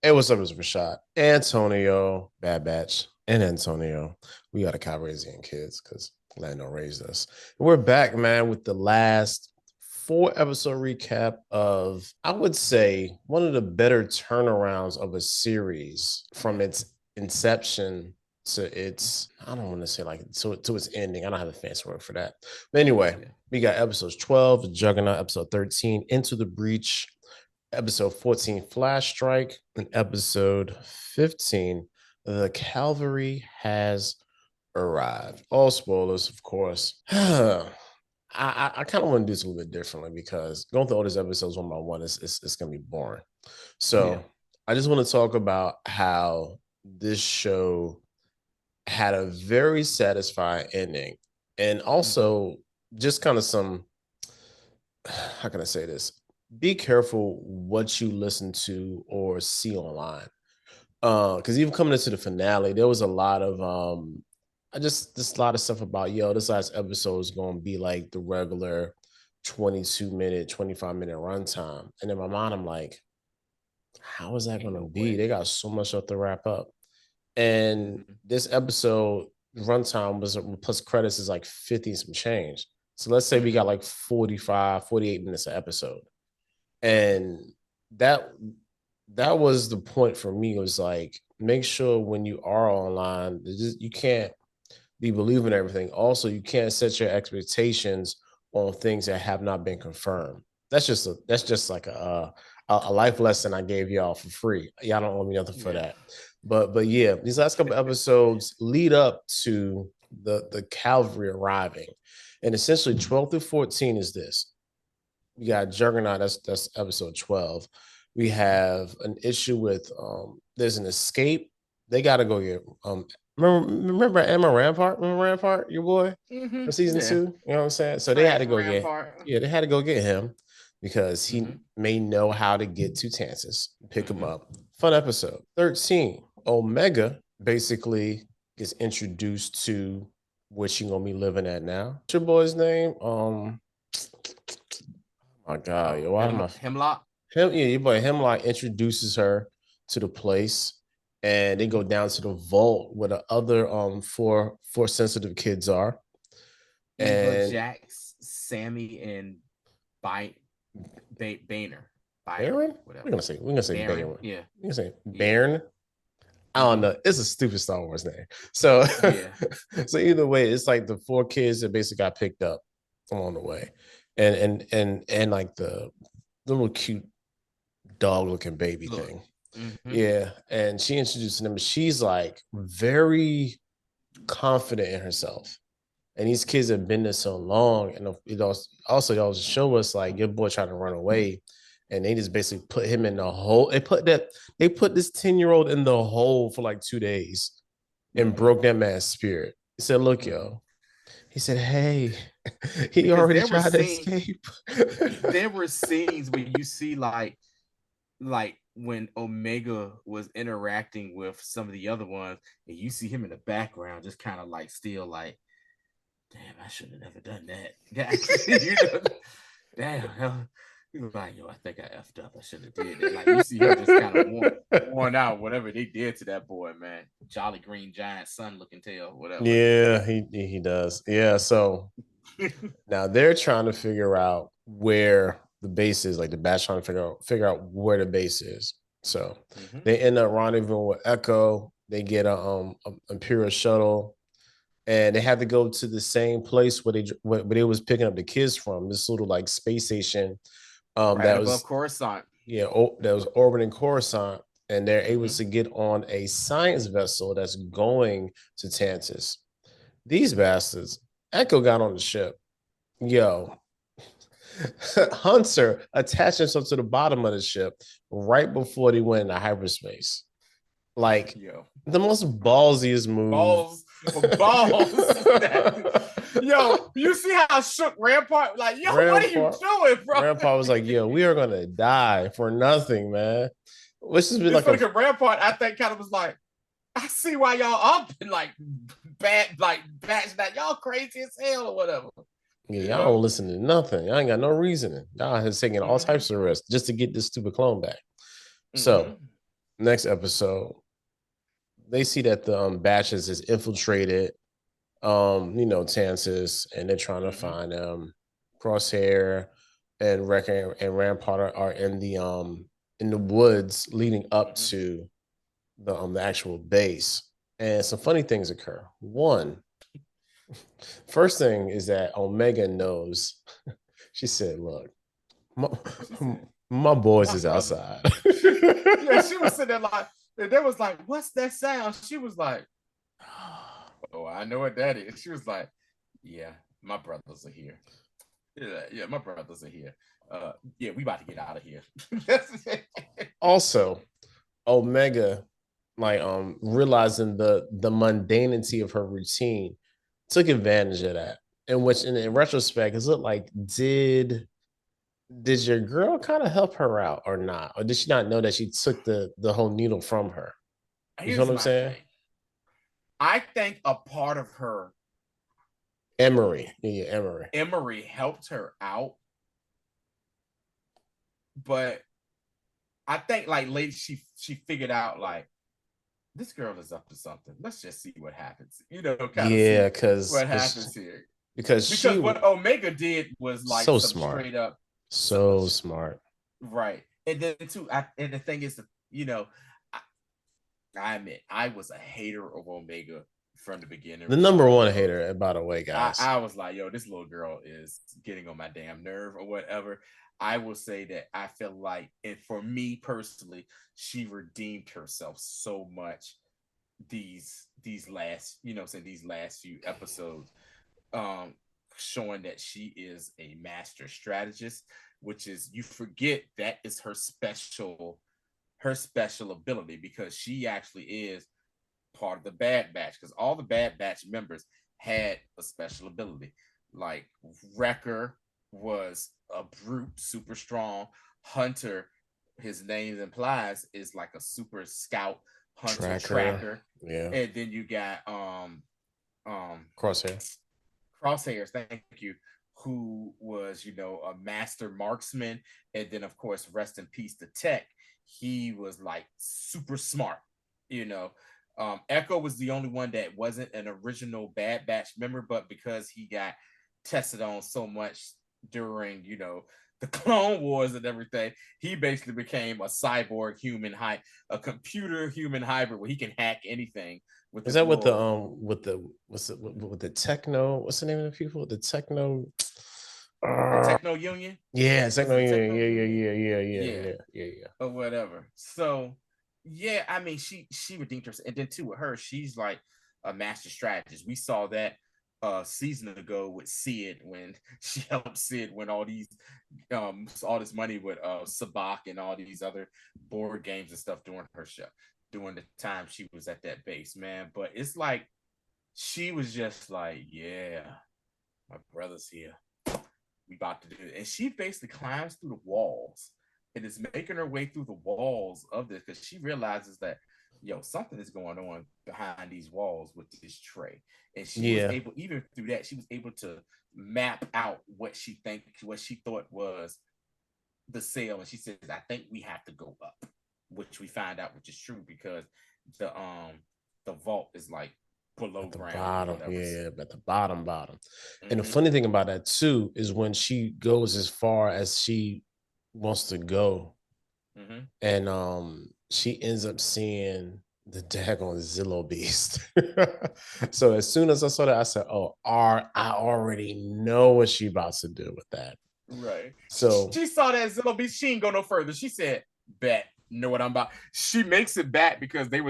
Hey, what's up? It's Rashad, Antonio, Bad Batch, and Antonio. We got a Calrissian kids because Lando raised us. We're back, man, with the last four-episode recap of, I would say, one of the better turnarounds of a series from its inception to its, I don't want to say like to its ending. I don't have a fancy word for that. But anyway, we got episodes 12, Juggernaut, episode 13, Into the Breach, episode 14, Flash Strike, and episode 15, The Cavalry Has Arrived. All spoilers, of course. I kind of want to do this a little bit differently because going through all these episodes one by one is going to be boring. So I just want to talk about how this show had a very satisfying ending and also just kind of some, how can I say this? Be careful what you listen to or see online. Because even coming into the finale, there was a lot of I just a lot of stuff about this last episode is gonna be like the regular 22-minute, 25-minute runtime. And in my mind, I'm like, how is that gonna be? They got so much stuff to wrap up. And this episode runtime was plus credits is like 50 some change. So let's say we got like 45, 48 minutes an episode. And that was the point for me. It was like, make sure when you are online, you can't be believing everything. Also, you can't set your expectations on things that have not been confirmed. That's just like a life lesson I gave y'all for free. Y'all don't owe me nothing for that. But yeah, these last couple episodes lead up to the cavalry arriving. And essentially 12 through 14 is this. We got Juggernaut, that's episode 12. We have an issue with there's an escape. They gotta go get remember Emma Rampart? Remember Rampart, your boy from season 2? You know what I'm saying? So they had to go they had to go get him because he may know how to get to Tantis, pick him up. Fun episode. 13. Omega basically gets introduced to where she gonna be living at now. What's your boy's name? My God, yo, why am I Hemlock? Your boy Hemlock introduces her to the place, and they go down to the vault where the other four sensitive kids are. Eva, And Jax, Sammy, and Boehner. Baron? Whatever. We're gonna say Baron. Yeah. We're gonna say Baron. I don't know. It's a stupid Star Wars name. So so either way, it's like the four kids that basically got picked up along the way. And like the little cute dog looking baby thing. Yeah. And she introduced them. She's like very confident in herself. And these kids have been there so long. And it also y'all show us like your boy trying to run away. And they just basically put him in the hole. They put this 10-year-old in the hole for like 2 days and broke that man's spirit. He said, look, yo. He said, hey, he already tried to escape. There were scenes where you see like when Omega was interacting with some of the other ones, and you see him in the background, just kind of like still like, damn, I should have never done that. Damn. He was like, yo, I think I effed up. I should have did it. Like you see him just kind of worn out, whatever they did to that boy, man. Jolly Green Giant, sun looking tail, whatever. Yeah, he does. Yeah, so now they're trying to figure out where the base is, like the batch trying to figure out where the base is. So they end up rendezvousing with Echo. They get a Imperial shuttle, and they had to go to the same place where they was picking up the kids from, this little like space station that was above Coruscant. Yeah, that was orbiting Coruscant, and they're able to get on a science vessel that's going to Tantis. These bastards, Echo got on the ship. Yo, Hunter attached himself to the bottom of the ship right before they went into hyperspace. Like, the most ballsiest move. Balls. Yo, you see how shook Rampart? Like, yo, what are you doing, bro? Rampart was like, yo, we are gonna die for nothing, man. Which has been like a Rampart, I think, kind of was like, I see why y'all up and like batching that. Y'all crazy as hell or whatever. Yeah, y'all don't listen to nothing. Y'all ain't got no reasoning. Y'all has taken all types of risks just to get this stupid clone back. So next episode, they see that the Batches is infiltrated, Tansis, and they're trying to Mm-hmm. find Crosshair and Wrecker and Rampart are in the woods leading up Mm-hmm. to the actual base. And some funny things occur. One, first thing is that Omega knows. She said, "Look, my, What she said? my boys My is brother. outside." Yeah, she was sitting there like, and they was like, "What's that sound?" She was like, "Oh, I know what that is." She was like, "Yeah, my brothers are here. Yeah, my brothers are here. Yeah, we about to get out of here." Also, Omega, like realizing the mundanity of her routine, took advantage of that. In which, in retrospect, is it like did your girl kind of help her out or not, or did she not know that she took the whole needle from her? You know what Here's I'm my saying? thing. I think a part of her, Emery, yeah, Emery. Emery, helped her out, but I think like later she figured out like this girl is up to something. Let's just see what happens. Kind of Yeah, see because what happens here. she Because what Omega did was like so some smart, straight up, so smart. right. And then too, and the thing is, I, I admit I was a hater of Omega from the beginning. The number one Of hater, by the way, guys. I was like, yo, this little girl is getting on my damn nerve or whatever. I will say that I feel like, and for me personally, she redeemed herself so much these last, saying these last few episodes, um, showing that she is a master strategist, which is you forget that is her special ability because she actually is part of the Bad Batch because all the Bad Batch members had a special ability. Like Wrecker was a brute, super strong. Hunter, his name implies, is like a super scout hunter Tracker, tracker. yeah. And then you got Crosshair. Crosshairs, thank you, who was, a master marksman. And then of course, rest in peace to Tech. He was like super smart, you know. Echo was the only one that wasn't an original Bad Batch member, but because he got tested on so much during, the Clone Wars and everything, he basically became a cyborg a computer human hybrid where he can hack anything with Is his that with the little what's it with the techno? What's the name of the people? The techno. the Uh, Techno Union. yeah, Was techno. it the Yeah, Techno yeah, yeah, Union? yeah, yeah, yeah, Yeah, yeah, yeah, yeah. or whatever. So yeah, I mean, she redeemed herself, and then too with her, she's like a master strategist. We saw that season ago with Sid when she helped Sid win all this money with Sabak and all these other board games and stuff during her show during the time she was at that base, man. But it's like she was just like, yeah, my brother's here, we about to do it. And she basically climbs through the walls and is making her way through the walls of this because she realizes that, something is going on behind these walls with this tray. And she was Yeah. able, even through that, she was able to map out what she thought was the sale. And she says, I think we have to go up, which we find out, which is true because the vault is like below At the ground or bottom, whatever. yeah, at the bottom. And the Mm-hmm. funny thing about that too is when she goes as far as she wants to go, Mm-hmm. and she ends up seeing the daggone Zillow beast. So as soon as I saw that, I said, "Oh, I already know what she about to do with that." Right. So She saw that Zillow Beach. She ain't go no further. She said, "Bet, know what I'm about." She makes it back because it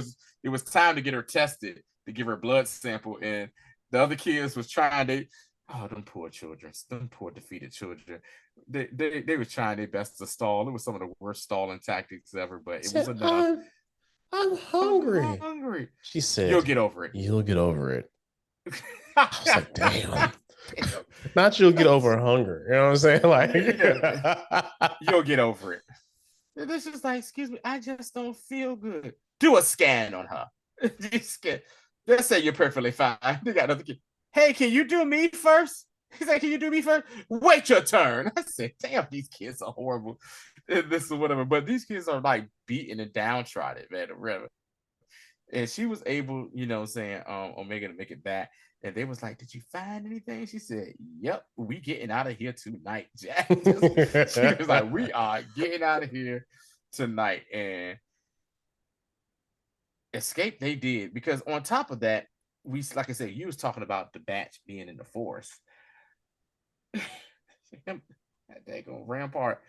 was time to get her tested to give her blood sample, and the other kids was trying to. Oh, them poor children, them poor defeated children. They were trying their best to stall. It was some of the worst stalling tactics ever, I but it was said, enough. I'm I'm hungry. hungry. She You'll said, get over it. "You'll get over it." I was like, "Damn." Not you'll get over hunger. You know what I'm saying? Yeah, Like, you'll get over it. And this is like, excuse me, I just don't feel good. Do a scan on her. Just say you're perfectly fine. They got another kid. Hey, can you do me first? He's like, can you do me first? Wait your turn. I said, damn, these kids are horrible. And this or whatever. But these kids are like beaten and downtrodden, man. And she was able, saying, Omega to make it back. And they was like, did you find anything? She said, yep, we getting out of here tonight, Jack. She was like, we are getting out of here tonight. And escape they did. Because on top of that, like I said, you was talking about the batch being in the forest. That daggone Rampart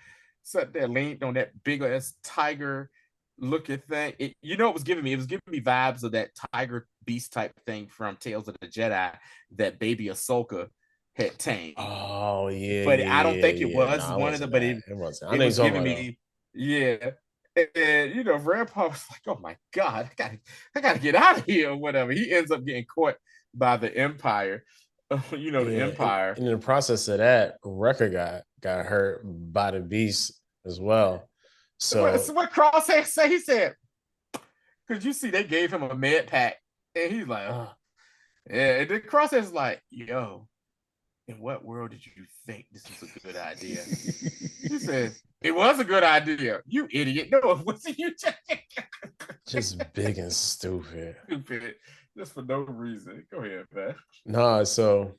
sat there leaned on that big ass tiger looking thing. It was giving me vibes of that tiger beast type thing from Tales of the Jedi that baby Ahsoka had tamed. Oh yeah, But I don't think it yeah. was No, it one of wasn't them, but that. It wasn't. I it know you're was talking giving about me, yeah. And Rampart was like, oh my God, I gotta get out of here or whatever. He ends up getting caught by the Empire. The yeah. Empire. And in the process of that, Wrecker got hurt by the beast as well. So So what Crosshair say? He said, because you see, they gave him a med pack, and he's like, oh. Yeah. And then Crosshair's like, yo, in what world did you think this was a good idea? He said, it was a good idea. You idiot. No, it wasn't. You just big and stupid. Stupid. Just for no reason. Go ahead, man. No, so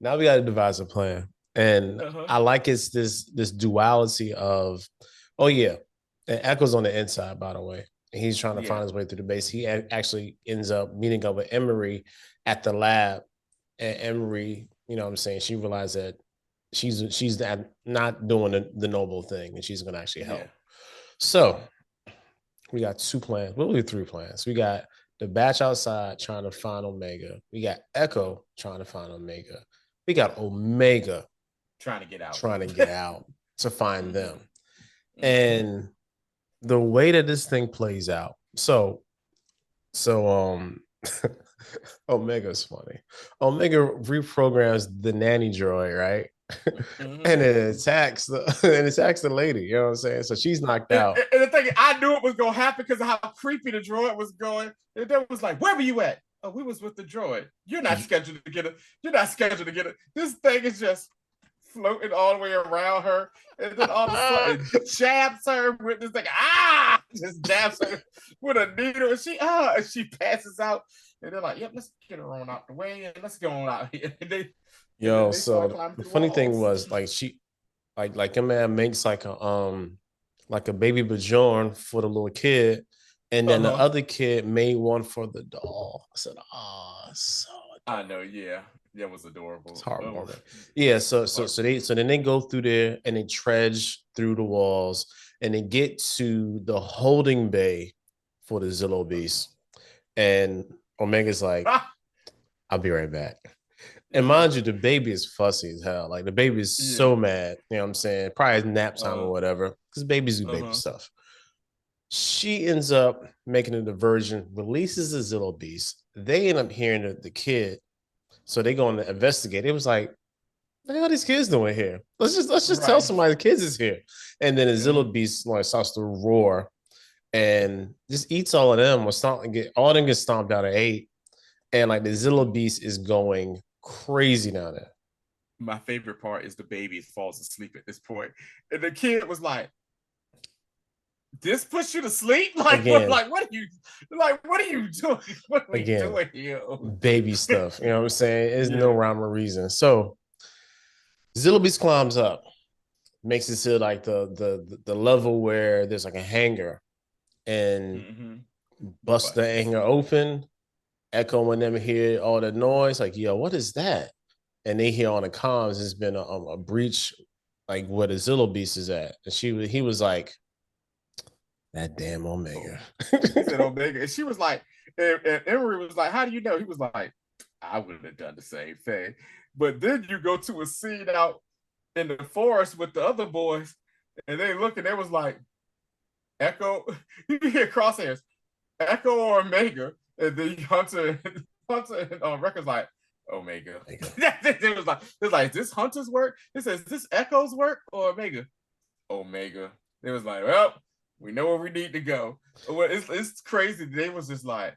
now we got to devise a plan. And Uh-huh. I like it's this duality of, oh yeah, and Echo's on the inside, by the way. He's trying to find his way through the base. He actually ends up meeting up with Emery at the lab. And Emery, what I'm saying, she realized that she's not doing the noble thing, and she's going to actually help. So we got 2 plans. Well, we 3 plans. We got the batch outside trying to find Omega. We got Echo trying to find Omega. We got Omega trying to get out to find them. And the way that this thing plays out. So Omega's funny. Omega reprograms the nanny droid, right? And it attacks the lady. You know what I'm saying? So she's knocked out. And the thing, I knew it was gonna happen because of how creepy the droid was going. And then was like, where were you at? Oh, we was with the droid. You're not scheduled to get it. This thing is just floating all the way around her, and then all of a sudden jabs her with this thing. Just jabs her with a needle, and she passes out. And they're like, "Yep, let's get her on out the way, and let's go on out here." So the funny thing was, like, she, like a man makes like a baby Bajorn for the little kid, and then the other kid made one for the doll. I said, so I know, yeah. That was adorable. It's heartwarming. Yeah, so then they go through there and they trudge through the walls and they get to the holding bay for the Zillo Beast. And Omega's like, I'll be right back. And mind you, the baby is fussy as hell. Like the baby is so mad. You know what I'm saying? Probably nap time or whatever. Because babies do baby stuff. She ends up making a diversion, releases the Zillo Beast. They end up hearing the kid. So they go to investigate. It was like, what the hell are these kids doing here? Let's just tell somebody the kids is here. And then the Zillo Beast starts to roar and just eats all of them. All of them get stomped out of 8. And like the Zillo Beast is going crazy down there. My favorite part is the baby falls asleep at this point. And the kid was like, this puts you to sleep? Like, again, what are you doing? What are we doing here? Baby stuff. You know what I'm saying? There's no rhyme or reason. So Zillo Beast climbs up, makes it to like the level where there's like a hangar, and busts the hangar open. Echo and them hear all the noise, like, yo, what is that? And they hear on the comms, there's been a breach, like where the Zillo Beast is at. And he was like, that damn Omega. He said Omega. And she was like, and Emery was like, how do you know? He was like, I wouldn't have done the same thing. But then you go to a scene out in the forest with the other boys, and they look and they was like, Echo, you hear crosshairs, Echo or Omega, and then Hunter and Record's like, Omega. It was like, is this Hunter's work? It says, is this Echo's work or Omega? Omega. It was like, well, we know where we need to go. It's crazy. They was just like,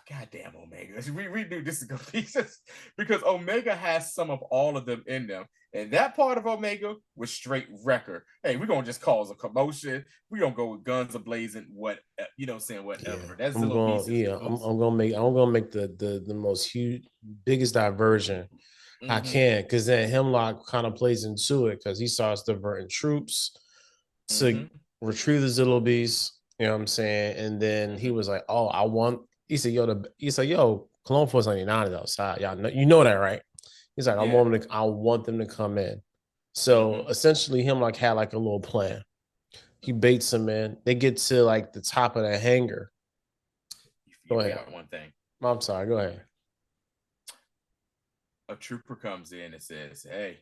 goddamn Omega. We knew this is gonna be just because Omega has some of all of them in them. And that part of Omega was straight wrecker. Hey, we're gonna just cause a commotion. We're gonna go with guns a blazing, what you know, saying Yeah, whatever. That I'm Zillow Beast going. is the Yeah, most. I'm gonna make the most huge, biggest diversion I Mm-hmm, can, because then Hemlock kind of plays into it because he starts diverting troops to mm-hmm, retrieve the Zillow Beast. You know what I'm saying? And then he mm-hmm. was like, "Oh, I want." He said, "Yo, Clone Force 99 is outside. Y'all know, you know that, right?" He's like, Yeah. I want them to come in." So Mm-hmm. essentially, Hemlock had like a little plan. He baits them in. They get to like the top of the hangar. You Go ahead. forgot one thing. I'm sorry. Go ahead. A trooper comes in and says, "Hey,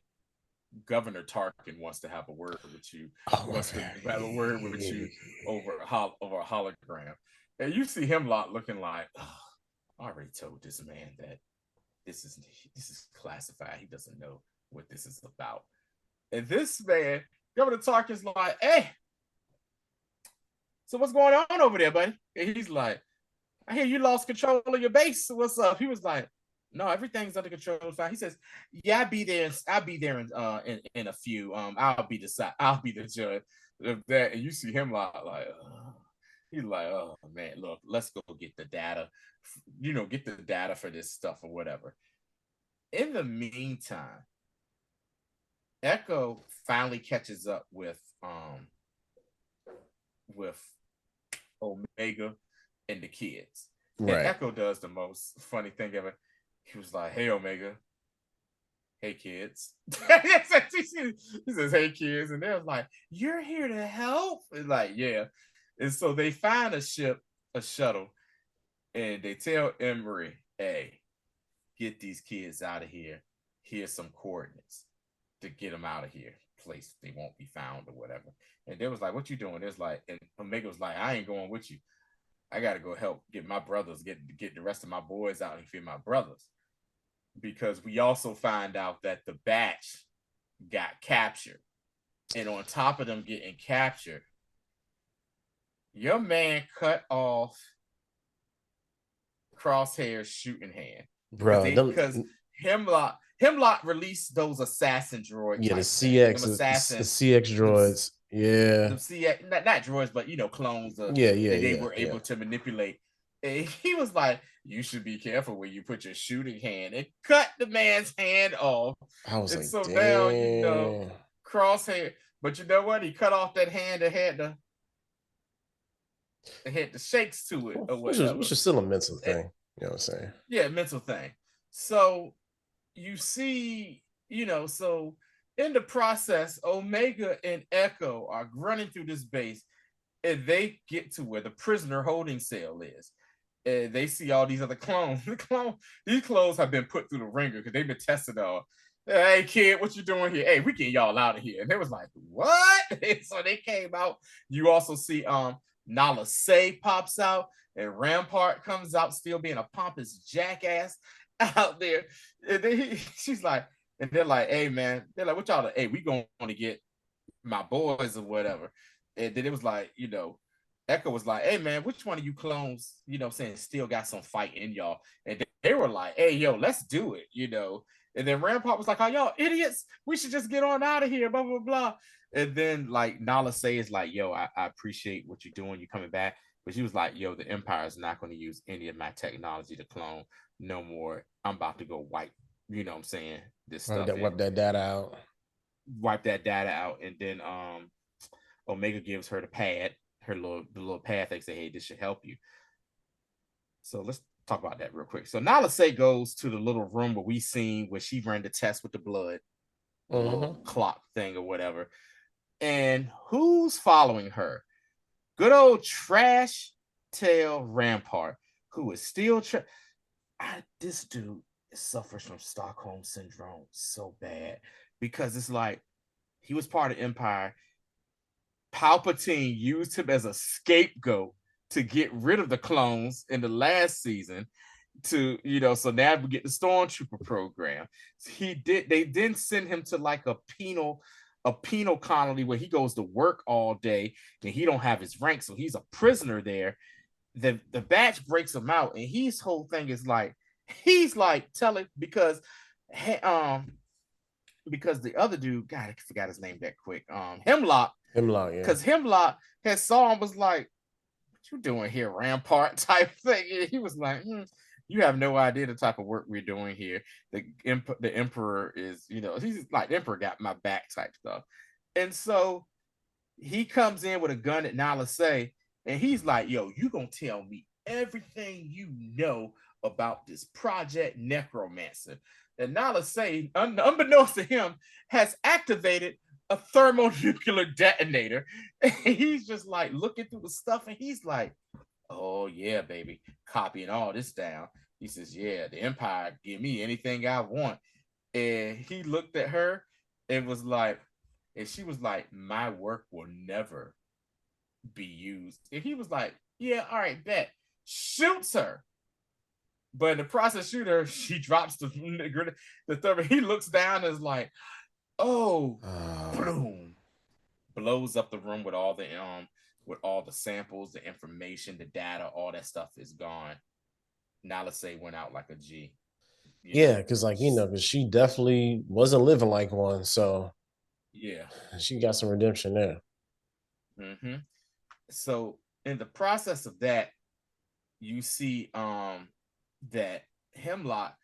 Governor Tarkin wants to have a word with you. Oh my Wants to bad. have a word with you over a hologram." And you see him lot looking like, oh, I already told this man that this is classified. He doesn't know what this is about. And this man, Governor Tarkin's like, "Hey, so what's going on over there, buddy?" And he's like, "I hear you lost control of your base. So what's up?" He was like, "No, everything's under control." He says, "Yeah, I'll be there. I'll be there in a few. I'll be the judge of that." And you see him like he's like, "Oh man, look, let's go get the data. Get the data for this stuff or whatever." In the meantime, Echo finally catches up with Omega and the kids. And Right. Echo does the most funny thing ever. He was like, "Hey, Omega. Hey, kids." He says, "Hey, kids." And they're like, "You're here to help?" And like, yeah. And so they find a shuttle, and they tell Emery, "Hey, get these kids out of here. Here's some coordinates to get them out of here. Place they won't be found or whatever." And they was like, "What you doing?" There's like, and Omega was like, "I ain't going with you. I got to go help get my brothers, get the rest of my boys out and feed my brothers." Because we also find out that the batch got captured. And on top of them getting captured, your man cut off Crosshair's shooting hand. Bro, them Because Hemlock released those assassin droid yeah, type things. Them the assassin, CX them droids. Yeah. them CX, not droids, but clones Yeah, yeah, that they yeah, were yeah. able to manipulate. And he was like, "You should be careful where you put your shooting hand." And cut the man's hand off. I was And like, so now, damn. Crosshair. But you know what? He cut off that hand that had the shakes to it or Which whatever. is still a mental And, thing. You know what I'm saying? yeah, mental thing. So you see, so in the process, Omega and Echo are running through this base, and they get to where the prisoner holding cell is. And they see all these other clones. These clones have been put through the ringer because they've been tested on. "Hey, kid, what you doing here? Hey, we get y'all out of here." And they was like, "What?" And so they came out. You also see Nala Say pops out, and Rampart comes out still being a pompous jackass out there. And then she's like, and they're like, "Hey, man," they're like, "What y'all? Hey, we going to get my boys or whatever." And then it was like, Echo was like, "Hey man, which one of you clones, saying, still got some fight in y'all?" And they were like, "Hey, yo, let's do it. And then Rampart was like, "Oh, y'all idiots, we should just get on out of here, blah, blah, blah." And then like Nala Say is like, "Yo, I appreciate what you're doing, you coming back." But she was like, "Yo, the Empire is not going to use any of my technology to clone no more. I'm about to go wipe, what I'm saying, this stuff in, Wipe that data out. wipe that data out." And then Omega gives her the pad, the little pad. They say, "Hey, this should help you." So let's talk about that real quick. So Nala Say goes to the little room where we seen where she ran the test with the blood, the little Mm-hmm. clock thing or whatever. And who's following her? Good old trash tail Rampart, who is still this dude suffers from Stockholm syndrome so bad because it's like he was part of Empire. Palpatine used him as a scapegoat to get rid of the clones in the last season. So now we get the Stormtrooper program. They then send him to like a penal colony where he goes to work all day and he don't have his rank, so he's a prisoner there. the batch breaks him out, and his whole thing is like he's like telling because the other dude, God, I forgot his name that quick. Hemlock, Hemlock, yeah. because Hemlock had saw him was like, "What you doing here, Rampart?" type thing. And he was like, "You have no idea the type of work we're doing here. The Emperor is, he's like, the Emperor got my back type stuff." And so he comes in with a gun at Nala Say, and he's like, "Yo, you gonna tell me everything you know about this Project Necromancer?" And Nala Say, unbeknownst to him, has activated a thermonuclear detonator. And he's just like looking through the stuff, and he's like, "Oh yeah, baby, copying all this down." He says, "Yeah, the Empire give me anything I want." And he looked at her and was like, and she was like, "My work will never be used." And he was like, "Yeah, all right, bet." Shoots her. But in the process shooter, her, she drops the third. He looks down and is like, "Oh, boom." Blows up the room with all the samples, the information, the data, all that stuff is gone. Nalase went out like a G. Yeah, because because she definitely wasn't living like one, so Yeah. she got some redemption there. Mm-hmm. So in the process of that, you see that Hemlock,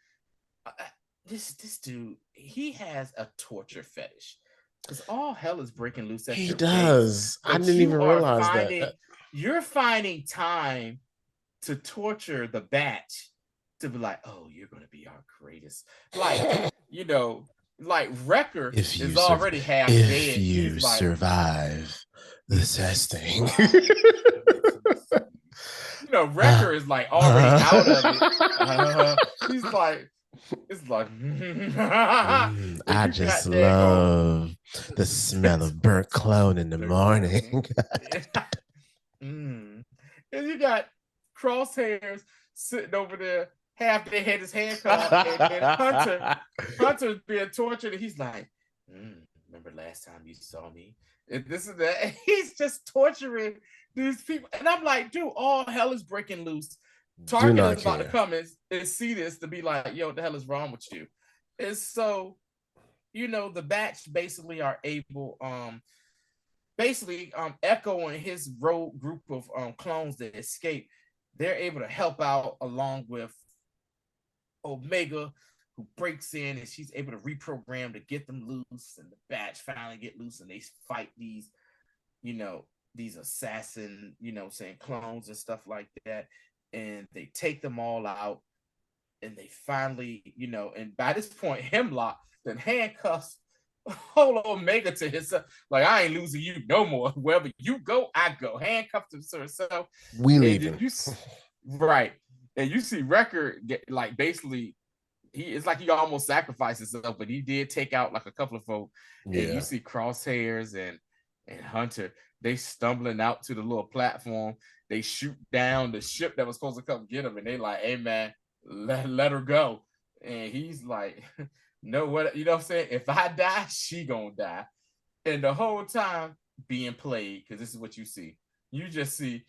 this dude, he has a torture fetish because all hell is breaking loose at He your base, does. I but didn't even realize that. you're finding time to torture the batch to be like, "Oh, you're gonna be our greatest." Like, like Wrecker is already half If dead. you He's like, survive the testing. Wrecker is like already out of it. He's like, it's like, and I you just got daggone. love the smell of burnt cologne in the morning. And you got crosshairs sitting over there, half their head is handcuffed, and Hunter's being tortured, and he's like, "Remember last time you saw me?" And this is that. And he's just torturing these people, and I'm like, dude, all hell is breaking loose. Do Tarkin not is about to care. come and see this to be like, "Yo, what the hell is wrong with you?" And so, the batch basically are able, Echo and his rogue group of clones that escape, they're able to help out along with Omega, who breaks in, and she's able to reprogram to get them loose, and the batch finally get loose, and they fight you know, these assassin, saying clones and stuff like that, and they take them all out, and they finally, and by this point, Hemlock then handcuffs whole Omega to himself. Like, "I ain't losing you no more. Wherever you go, I go." Handcuffed him to herself. We And leaving. then right. And you see Wrecker like basically it's like he almost sacrificed himself, but he did take out like a couple of folk. And you Yeah. see Crosshairs and Hunter, they stumbling out to the little platform. They shoot down the ship that was supposed to come get him, and they like, "Hey man, let her go." And he's like, "No, what you know what I'm saying? If I die, she gonna die." And the whole time being played, because this is what you see. You just see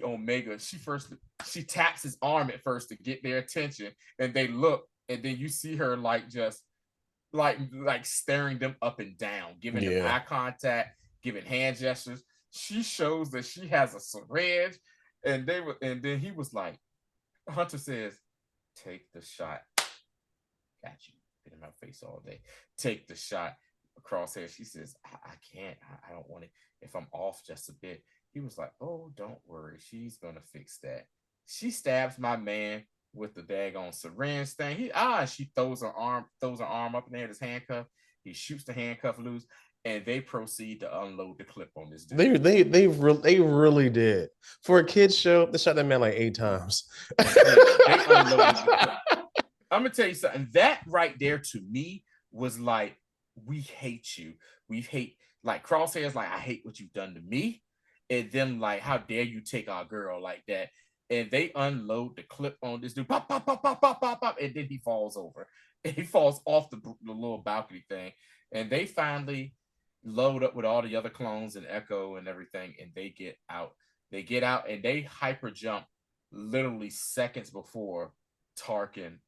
Omega. She taps his arm at first to get their attention, and they look, and then you see her like just like staring them up and down, giving them eye contact, giving hand gestures. She shows that she has a syringe, and then he was like, Hunter says, "Take the shot." Got you. Been in my face all day. Take the shot. Crosshair. She says, I can't. I don't want it. If I'm off just a bit." He was like, "Oh, don't worry. She's gonna fix that." She stabs my man with the daggone syringe thing. She throws her arm up in there, his handcuff. He shoots the handcuff loose, and they proceed to unload the clip on this dude. They really did. For a kids show, they shot that man like 8 times. They unloaded the clip. I'm gonna tell you something. That right there to me was like, we hate you. We hate, like, Crosshairs like, "I hate what you've done to me," and then like, "How dare you take our girl like that?" And they unload the clip on this dude, pop, pop, pop, pop, pop, pop, pop, and then he falls over. And he falls off the little balcony thing, and they finally load up with all the other clones and Echo and everything, and they get out. They get out and they hyper jump literally seconds before Tarkin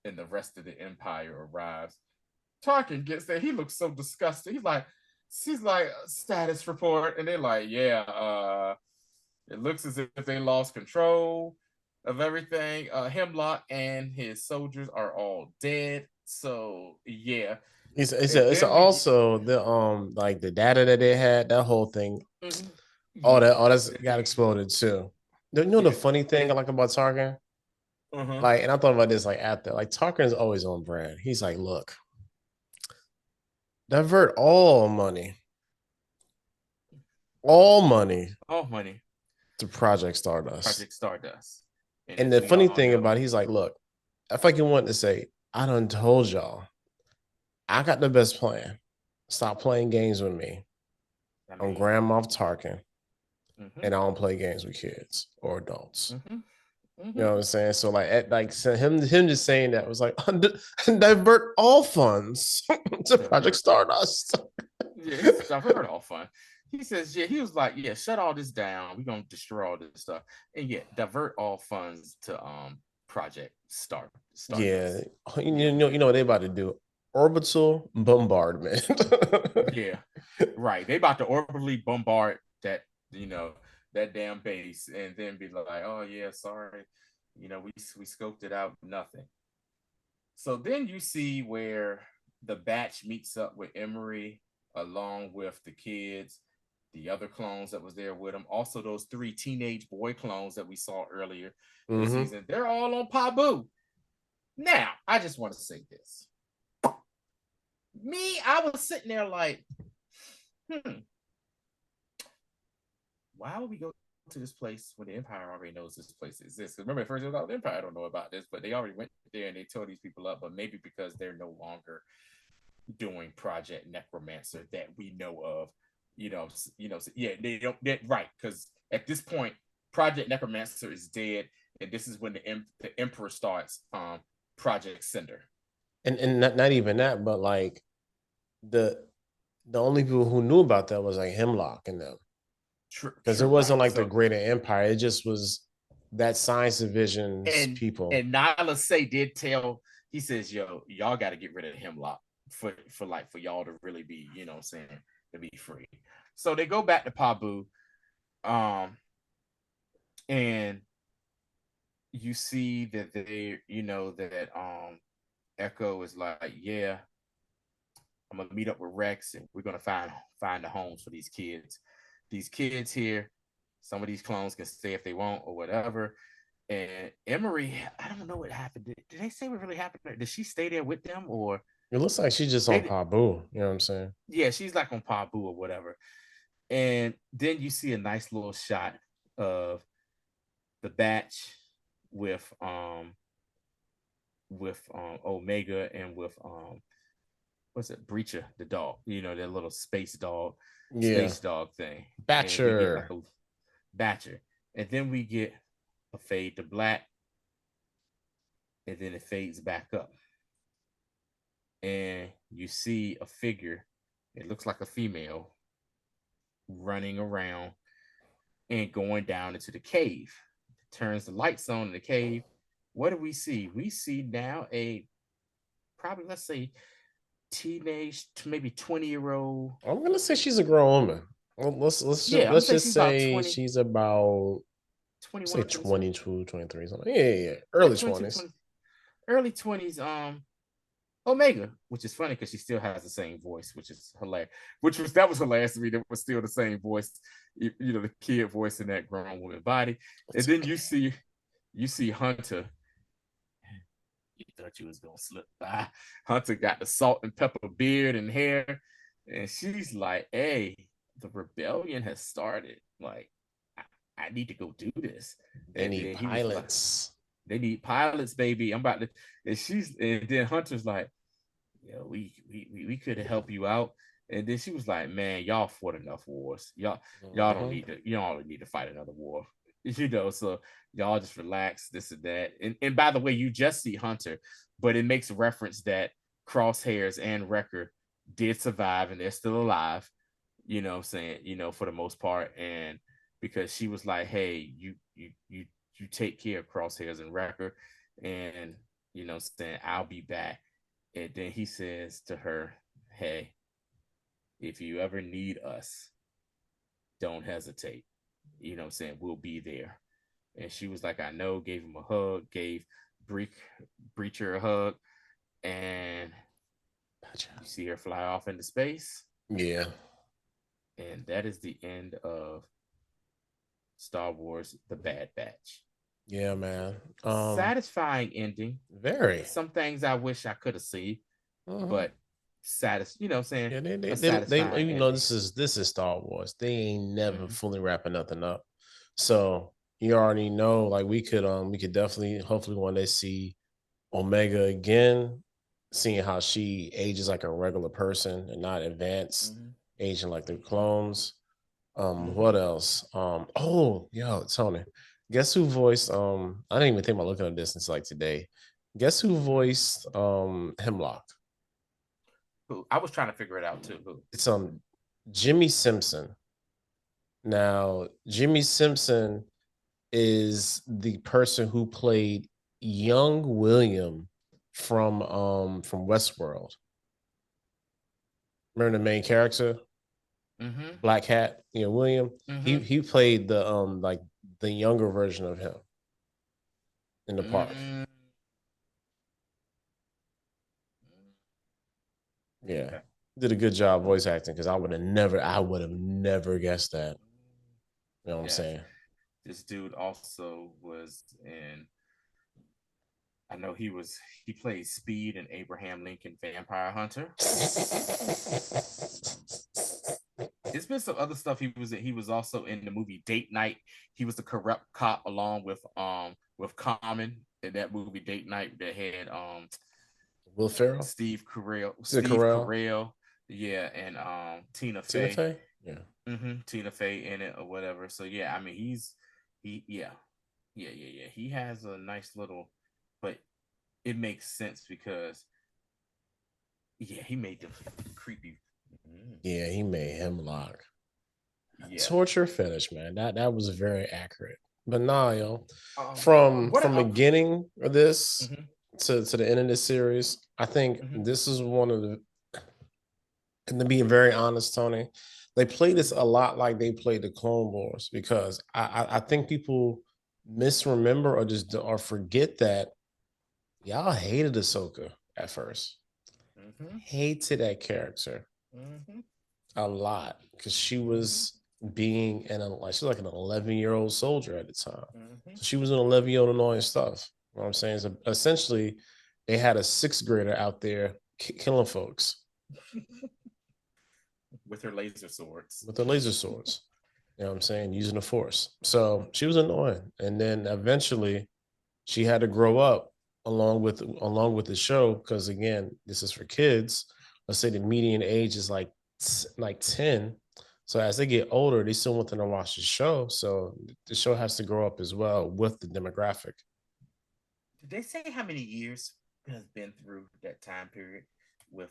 and the rest of the Empire arrives. Tarkin gets there. He looks so disgusted. She's like, status report. And they're like, yeah, it looks as if they lost control of everything. Hemlock and his soldiers are all dead. So yeah. And It's then we get also the like the data that they had, that whole thing, mhm. Yeah. all that's got exploded too. You know the Yeah. funny thing I And like about Tarkin? uh-huh. Like, and I thought about this like after, like Tarkin is always on brand. He's like, look, divert all money All money, to Project Stardust. Project Stardust. And And as the we funny all thing about know, it, he's like, look, if I can want to say, I done told y'all, I got the best plan. Stop playing games with me. I I'm mean, Grand Moff Tarkin, mm-hmm, and I don't play games with kids or adults. mm-hmm, You know mm-hmm. what I'm saying? So like so him just saying that was like divert all funds to Project Divert. Stardust. Yeah, he's divert all fun. He says, yeah, he was like, yeah, shut all this down. We're gonna destroy all this stuff. And yeah, divert all funds to Project Yeah, Stardust. Yeah. you know what they about to do? Orbital bombardment. Yeah. Right. They about to orbitally bombard that, you know, that damn base and then be like, oh yeah, sorry. We scoped it out, nothing. So then you see where the batch meets up with Emery along with the kids, the other clones that was there with him, also those three teenage boy clones that we saw earlier this Mm-hmm. season. They're all on Pabu. Now, I just want to say this. I was sitting there like, hmm, why would we go to this place when the Empire already knows this place exists? Remember, at first it was like, the Empire don't know about this, but they already went there and they tore these people up. But maybe because they're no longer doing Project Necromancer that we know of, yeah, they don't. Right, because at this point, Project Necromancer is dead, and this is when the Emperor starts Project Cinder. And not even that, but like the the only people who knew about that was like Hemlock and them, because it True, wasn't right? like the So Greater Empire. It just was that science division's and people. and Nyla Say did tell. He says, "Yo, y'all got to get rid of Hemlock for y'all to really be, you know, what I'm saying, to be free." So they go back to Pabu, um, and you see that Echo is like, yeah, I'm gonna meet up with Rex and we're gonna find the homes for these kids. These kids here, some of these clones can stay if they want or whatever. And Emery, I don't know what happened. Did they say what really happened? Did she stay there with them or It looks like she's just on they? Pabu. You know what I'm saying? Yeah, she's like on Pabu or whatever. And then you see a nice little shot of the batch with Omega and with what's it, Breacher, the dog, that little Yeah. space dog thing. And we get like Batcher. a Batcher. And then we get a fade to black, and then it fades back up. And you see a figure, it looks like a female, running around and going down into the cave. Turns the lights on in the cave. What do we see? We see now a probably, let's say, teenage to maybe 20-year-old. I'm gonna say she's a grown woman. Yeah, I'm gonna Let's say just she's about say 20, she's about, say 21, 22. 22, 23, something. Yeah. Yeah, Early 22, 20s. 20, early 20s. Omega, which is funny because she still has the same voice, which is hilarious. That was hilarious to me. That was still the same voice, the kid voice in that grown woman body. And then you see Hunter. You thought you was gonna slip by. Hunter got the salt and pepper beard and hair, and she's like, "Hey, the rebellion has started. Like, I need to go do this." They And need then he was like, pilots. "They need pilots, baby. I'm about to." And then Hunter's like, "Yeah, we could have helped you out." And then she was like, "Man, y'all fought enough wars. Y'all don't Mhm. need to. You don't need to fight another war. So y'all just relax, this and that." And by the way, you just see Hunter, but it makes reference that Crosshairs and Wrecker did survive and they're still alive. You know what I'm saying? For the most part. And because she was like, "Hey, you take care of Crosshairs and Wrecker, and saying I'll be back." And then he says to her, "Hey, if you ever need us, don't hesitate. Saying we'll be there." And she was like, "I know." Gave him a hug, gave Breach Breacher a hug, and Gotcha. you see her fly off into space, Yeah. and that is the end of Star Wars: The Bad Batch. Yeah, man. Satisfying ending. Very. Some things I wish I could have seen, Uh-huh. but you know what I'm saying? Yeah, A they satisfying you know ending. this is Star Wars. They ain't never Mm-hmm. fully wrapping nothing up. So you already know, like we could definitely hopefully one day see Omega again, seeing how she ages like a regular person and not advanced, Mm-hmm. aging like the clones. Mm-hmm. What else? Oh, yo, Tony. Guess who voiced I didn't even think about looking at this since like today. Guess who Mm-hmm. voiced Hemlock? Who? I was trying to figure it out too. Who? It's Jimmy Simpson. Now, Jimmy Simpson is the person who played young William from Westworld. Remember the main character, Mm-hmm. Black Hat, William. He Mm-hmm. he played the like the younger version of him in the park. Mm-hmm. Yeah. Okay. Did a good job voice acting because I would have never guessed that. You know what I'm Yes. saying? This dude also was in. I know he played Speed in Abraham Lincoln Vampire Hunter. It's been some other stuff he was in. He was also in the movie Date Night. He was the corrupt cop along with Common in that movie Date Night that had Will Ferrell? Is it Steve Carell? Carell, yeah, and Tina Tina Fey. Fey? Yeah. Tina Fey in it or whatever. So yeah, I mean he yeah. He has a nice little, but it makes sense because yeah, he made them creepy. Mm, Yeah, he made Hemlock. yeah. Torture fetish, man. That was very accurate. But nah, yo, What from beginning of this mm-hmm, to the end of this series, I think mm-hmm, this is one of the. And to be very honest, Tony, they play this a lot like they played the Clone Wars because I think people misremember or forget that y'all hated Ahsoka at first, mm-hmm, hated that character mm-hmm, a lot because she mm-hmm, was being like she was like an 11-year-old soldier at the time. mm-hmm. So she was an 11-year-old annoying stuff. You know what I'm saying? So essentially, they had a sixth grader out there killing folks With her laser swords. with their laser swords. You know what I'm saying? Using the force. So she was annoying. And then eventually she had to grow up along with the show because again, this is for kids. Let's say the median age is like 10. So as they get older, they still want them to watch the show. So the show has to grow up as well with the demographic. Did they say how many years has been through that time period with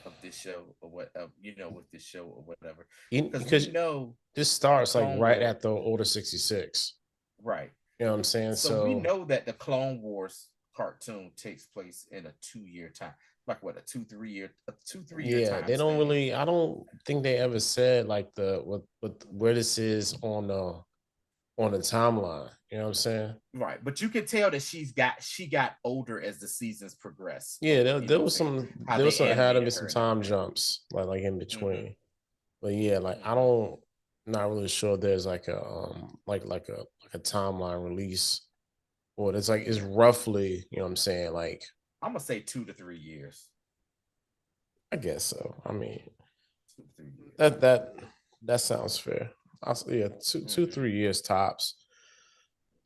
of this show or what with this show or whatever? Because we Because know this the starts like Clone right War, at the Order 66. right? You know what I'm saying? So we So know that the Clone Wars cartoon takes place in a 2 year time, like what a 2 3 year yeah, time they don't span. really. I don't think they ever said like what where this is on the timeline. You know what I'm saying? Right, but you can tell that she got older as the seasons progress, Yeah, or there, you know there what I'm was saying, some how there was they some had to be animated some her and time everything. jumps like in Mm-hmm. between. But yeah, like I Mm-hmm. don't not really sure there's like a like a timeline release or it's like it's Yeah, roughly, you know what I'm saying? Like I'm gonna say 2 to 3 years. I guess so. I mean 2 to 3 years. that sounds fair. Yeah, two, Mm-hmm. 3 years tops.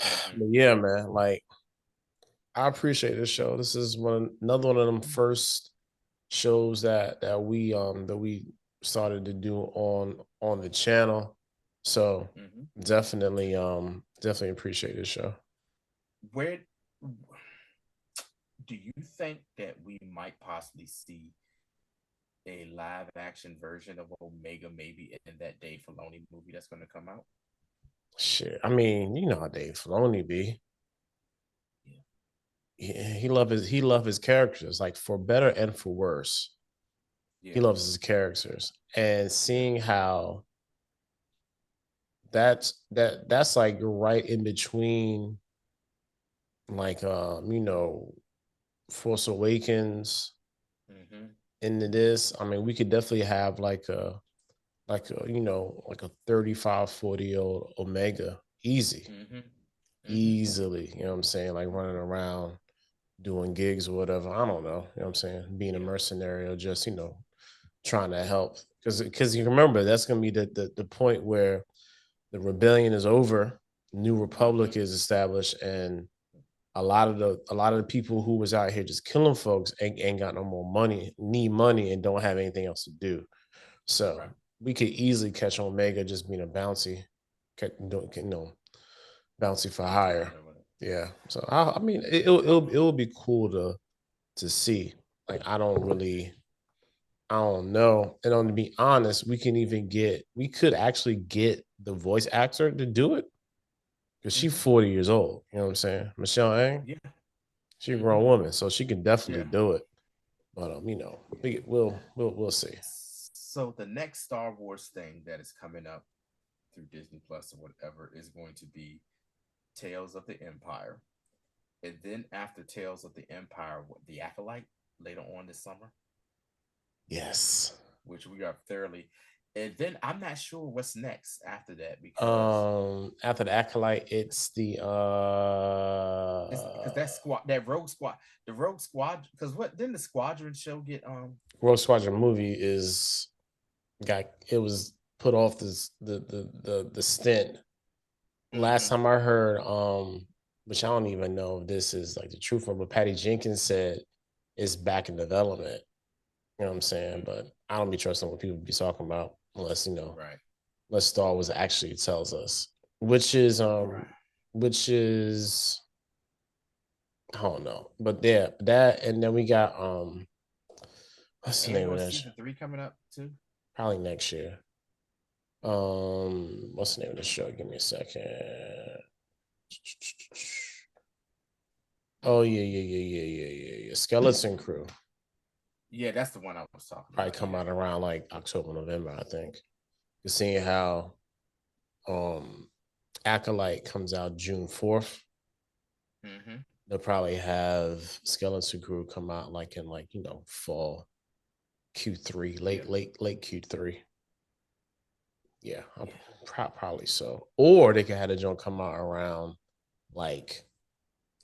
Mm-hmm. But yeah, man, like I appreciate this show. This is another one of them first shows that we started to do on the channel. So Mm-hmm. definitely appreciate this show. Where do you think that we might possibly see a live action version of Omega maybe in that Dave Filoni movie that's going to come out? Shit. I mean, you know how Dave Filoni be. Yeah, He love his characters, like for better and for worse. He yeah, loves his characters. And yeah. seeing how that's like right in between like you know, Force Awakens Mm-hmm. into this. I mean, we could definitely have like a you know, like a 35-40-year-old Omega easy. Mm-hmm. Mm-hmm. Easily, you know what I'm saying? Like running around doing gigs or whatever. I don't know, you know what I'm saying? Being a Yeah. mercenary or just, you know, trying to help. Because you remember that's gonna be the point where the rebellion is over, new Mm-hmm. republic is established, and a lot of the people who was out here just killing folks ain't got no more money, need money, and don't have anything else to do. So Right. we could easily catch Omega just being a bouncy, you know, bouncy for hire. Intern or whatever. Yeah. So I mean, it'll be cool to see. Like I don't know. And on to be honest, we could actually get the voice actor to do it because she's Mm-hmm. 40 years old. You know what I'm saying? Michelle Ang, Yeah. she's a Mm-hmm. grown woman, so she can definitely Yeah. do it. But you know, Yeah. we'll see. So the next Star Wars thing that is coming up through Disney Plus or whatever is going to be Tales of the Empire. And then after Tales of the Empire, the Acolyte later on this summer, Yes. which we are thoroughly. And then I'm not sure what's next after that because After the acolyte, it's the it's because that squad, that Rogue Squad, the Rogue Squad. Because what didn't the Squadron show get? Rogue Squadron movie is got it was put off this the stint. Last Mm-hmm. time I heard, which I don't even know if this is like the truth one, but Patty Jenkins said it's back in development. You know what I'm saying? Mm-hmm. But I don't be trusting what people be talking about unless, you know, Right. unless Star Wars actually tells us. Which is Right. which is I don't know. But yeah, that and then we got Is what's the name of Andor that? season 3 coming up too? Probably next year. What's the name of the show? Give me a second. Oh yeah. Skeleton Crew. Yeah, that's the one I was talking Probably about. come Yeah. out around like October, November, I think. You're seeing how um Acolyte comes out June 4th. Mm-hmm. They'll probably have Skeleton Crew come out like in like, you know, fall Q3, Yeah. late Q3. Yeah, Yeah. probably so. Or they could have the joint come out around like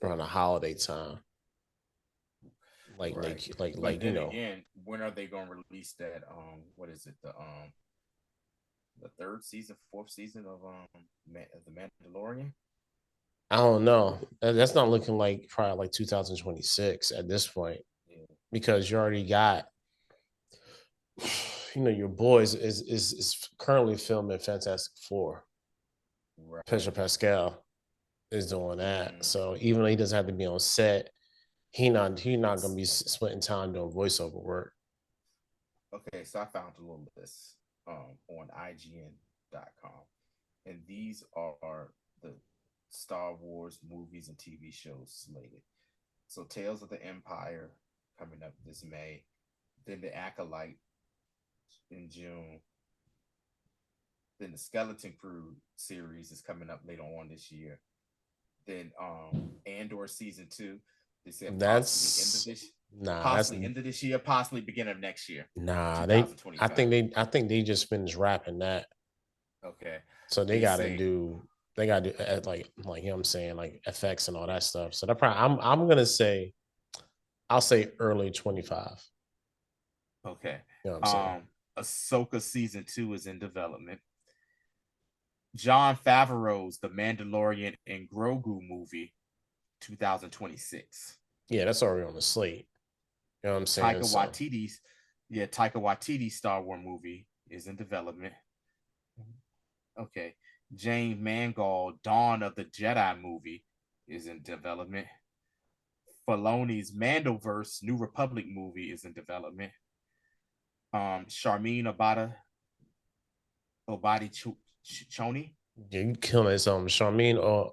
around the holiday time, Right. But like you then know. again, when are they gonna release that what is it? The third season, fourth season of the Mandalorian? I don't know. That's not looking like probably like 2026 at this point Yeah. because you already got, you know, your boys is currently filming Fantastic Four. Right. Pedro Pascal is doing that, Mm. so even though he doesn't have to be on set, he not gonna be splitting time doing voiceover work. Okay, so I found a little list on IGN.com, and these are the Star Wars movies and TV shows slated. So Tales of the Empire coming up this May, then the Acolyte in June, then the Skeleton Crew series is coming up later on this year. Then Andor season 2, they said That's that's possibly end of this year, possibly beginning of next year, nah. $2025. I think they just finished wrapping that, Okay. so They say, they gotta do like you know what I'm saying like effects and all that stuff. So that probably I'm gonna say I'll say early 25. okay. You know what I'm saying? Um Ahsoka season 2 is in development. John Favreau's The Mandalorian and Grogu movie 2026. Yeah, that's already on the slate. You know what I'm saying? Taika So Waititi's Taika Waititi's Star Wars movie is in development. Okay. James Mangold Dawn of the Jedi movie is in development. Filoni's Mandoverse New Republic movie is in development. Charmin Obadi Choni Yeah, you killing something, Charmin or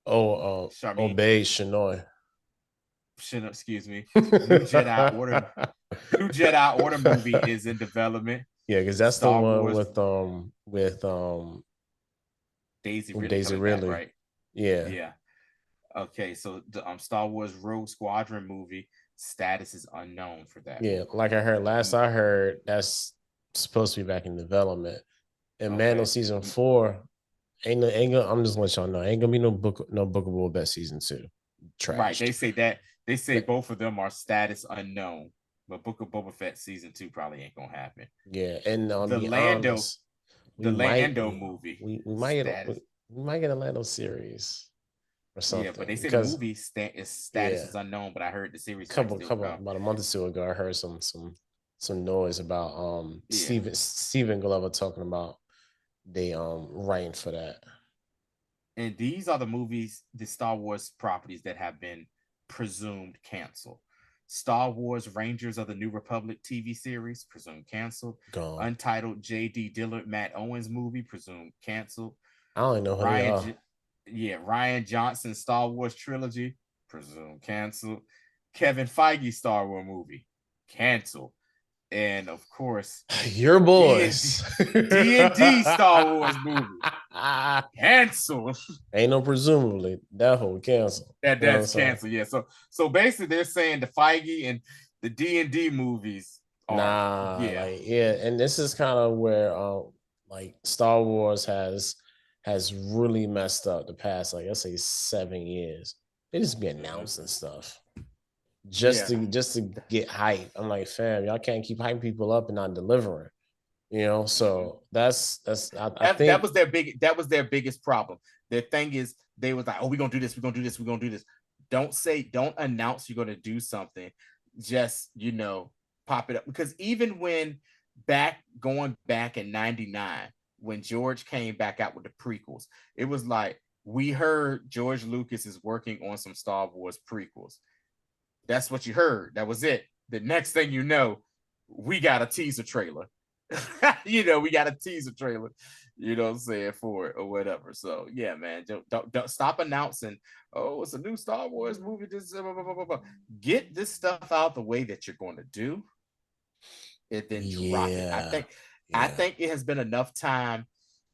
Charmin, Obey Shinoy. excuse me, new Jedi Order, new Jedi Order movie is in development. Yeah, because that's the Star one Wars, Daisy with Ridley Daisy coming back, Ridley. right? Yeah. Yeah. Okay, so the Star Wars Rogue Squadron movie status is unknown for that Yeah. movie. Like I heard last Mm, I heard that's supposed to be back in development. And Mando okay, season 4 ain't gonna, I'm just gonna let y'all know, ain't gonna be no book of Boba Fett season 2. right. Trashed. They say both of them are status unknown, but Book of Boba Fett season 2 probably ain't gonna happen. Yeah, and I'll The be Lando, honest, the we might Lando movie we might get status. we might get a Lando series or Yeah, but they something say the because movie status yeah, is unknown, but I heard the series might still couple come. about a month or two ago, I heard some noise about Yeah. Steven Glover talking about they writing for that. And these are the movies, the Star Wars properties that have been presumed canceled. Star Wars Rangers of the New Republic TV series, presumed canceled. Gone. Untitled J.D. Dillard Matt Owens movie, presumed canceled. I don't even know who they Ryan, are. Ryan Johnson Star Wars trilogy, presumed canceled. Kevin Feige Star Wars movie, canceled. And of course, Your D and D boys. D&D Star Wars movie, canceled. Ain't no presumably that whole cancel. You know what I'm That's saying? canceled. Yeah. So basically, they're saying the Feige and the D&D movies are, Nah, yeah. like yeah, and this is kind of where like Star Wars has really messed up the past, like let's say 7 years. They just be Mm-hmm. announcing stuff Yeah. just to get hype. I'm like, fam, y'all can't keep hyping people up and not delivering. You know, Mm-hmm. so that's I That think was their biggest problem. Their thing is they was like, oh, we're gonna do this, we're gonna do this, we're gonna do this. Don't announce you're gonna do something. Just pop it up. Because even when going back in 99, when George came back out with the prequels, it was like we heard George Lucas is working on some Star Wars prequels. That's what you heard. That was it. The next thing you know, we got a teaser trailer. We got a teaser trailer, what I'm saying, for it or whatever. So yeah, man, don't stop announcing, oh, it's a new Star Wars movie. This blah, blah, blah, blah, blah. Get this stuff out the way that you're going to do, and then drop it. I yeah, think I yeah, think it has been enough time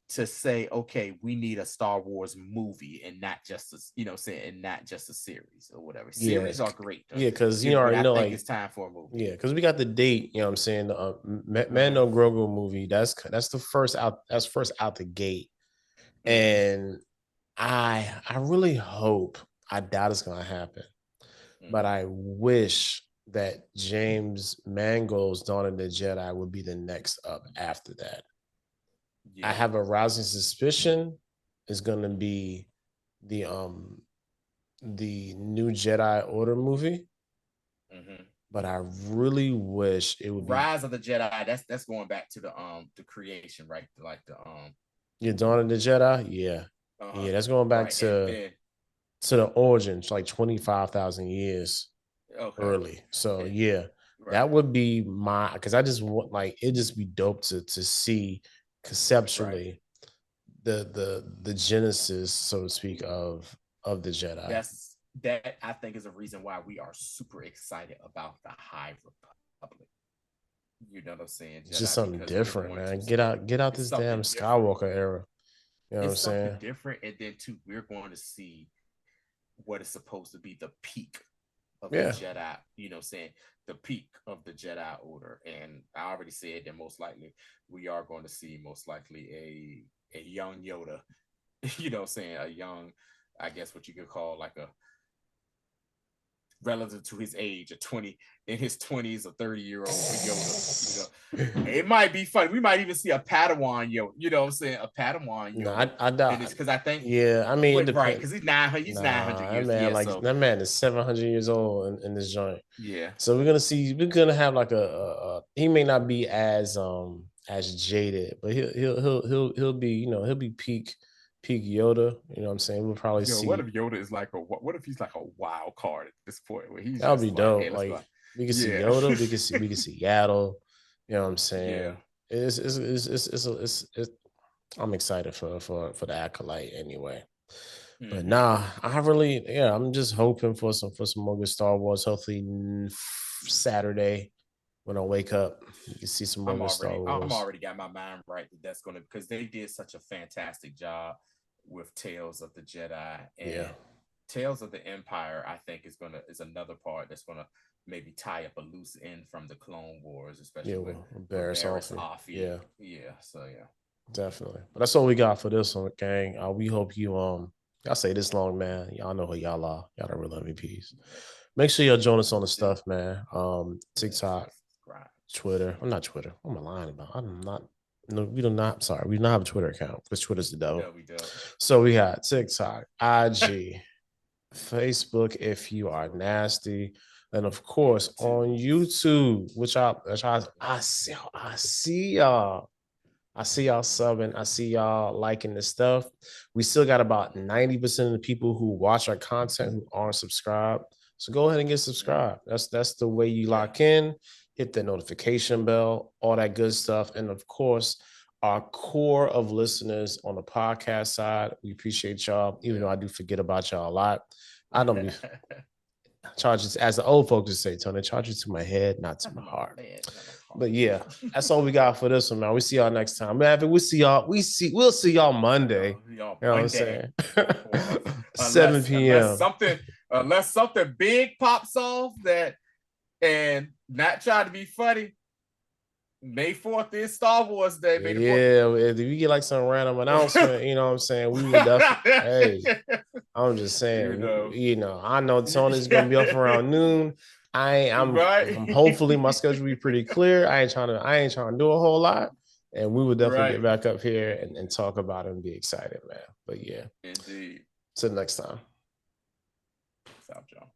to say, okay, we need a Star Wars movie and not just and not just a series or whatever. yeah, Series are great, yeah, because you but already I know, think like it's time for a movie. yeah, because we got the date. You know what I'm saying? The Uh-huh. Mando Grogu movie. That's the first out. That's first out the gate, Mm-hmm. and I really hope. I doubt it's gonna happen, but Mm-hmm. I wish that James Mangold's Dawn of the Jedi would be the next up after that. I Yeah. have a rousing suspicion is gonna be the um the new Jedi Order movie, Mm-hmm. but I really wish it would be Rise of the Jedi. That's going back to the creation, right? Like the your Dawn of the Jedi. Yeah, uh-huh. yeah, that's going back Right. And then to the origins, like 25,000 years okay. early. So And, yeah, right. that would be my because I just want like it just be dope to see Right. conceptually the genesis, so to speak, of the Jedi. That I think is a reason why we are super excited about the High Republic. You know what I'm saying, It's just Jedi, something because we're different, going to man. see Get out it's this damn something different. Skywalker era. You know what I'm It's something saying? different, and then too, we're going to see what is supposed to be the peak of the Yeah. Jedi, saying the peak of the Jedi Order. And I already said that most likely we are going to see most likely a young Yoda, saying a young, I guess what you could call like a relative to his age, a 20 in his 20s, a 30-year-old Yoda. It might be fun. We might even see a Padawan Yoda, what I'm saying, a Padawan No, Yoda. I And it's doubt. because I think, Yeah, I mean it but right, depends. because he's 900 Nah, that years. man Yeah, like so that man is 700 years old in this joint. yeah. So we're gonna have like he may not be as jaded, but he'll be he'll be peak Yoda. You know what I'm saying? We'll probably What see if Yoda is like what if he's like a wild card at this point where he's that'll be just like, hey, dope. let's go. Like we can see Yeah. Yoda, we can see Yaddle. You know what I'm Yeah. saying? It's I'm excited for the acolyte anyway. But Mm-hmm. nah, I really, yeah, I'm just hoping for some more good Star Wars. Hopefully Saturday when I wake up, you can see some more good Star I'm Wars. already got my mind right that that's gonna, because they did such a fantastic job with Tales of the Jedi, Yeah, and Tales of the Empire. I think is another part that's gonna maybe tie up a loose end from the Clone Wars, yeah, especially with with Barris Barris Offee. Offee. Yeah, Yeah, so yeah. definitely. But that's all we got for this one, gang. We hope you y'all say this long, man. Y'all know who y'all are. Y'all the real MVPs. Make sure y'all join us on the stuff, man. TikTok, Subscribe. Twitter. I'm not Twitter. What am I lying about? I'm not. No, we do not. Sorry, we do not have a Twitter account because Twitter's the devil. No, we don't. So we got TikTok, IG, Facebook. If you are nasty, and of course on YouTube, I see y'all. I see y'all subbing. I see y'all liking this stuff. We still got about 90% of the people who watch our content who aren't subscribed. So go ahead and get subscribed. That's the way you Yeah. lock in. Hit the notification bell, all that good stuff. And of course, our core of listeners on the podcast side, we appreciate y'all, even though I do forget about y'all a lot. I don't be charges, as the old folks say, Tony, charges to my head, not to my heart. But yeah, that's all we got for this one, man. We see y'all next time. Man, we'll see y'all. We'll see y'all Monday. Y'all You know what I'm Monday. saying? unless 7 unless p.m. something unless something big pops off that, and not trying to be funny. May 4th is Star Wars Day. May the 4th. Yeah, if we get like some random announcement, you know what I'm saying? We would definitely, hey, I'm just saying, I know Tony's gonna be up around noon. Right. I'm hopefully my schedule will be pretty clear. I ain't trying to do a whole lot. And we would definitely Right. get back up here and talk about it and be excited, man. But yeah. Indeed. Till next time. Stop, John.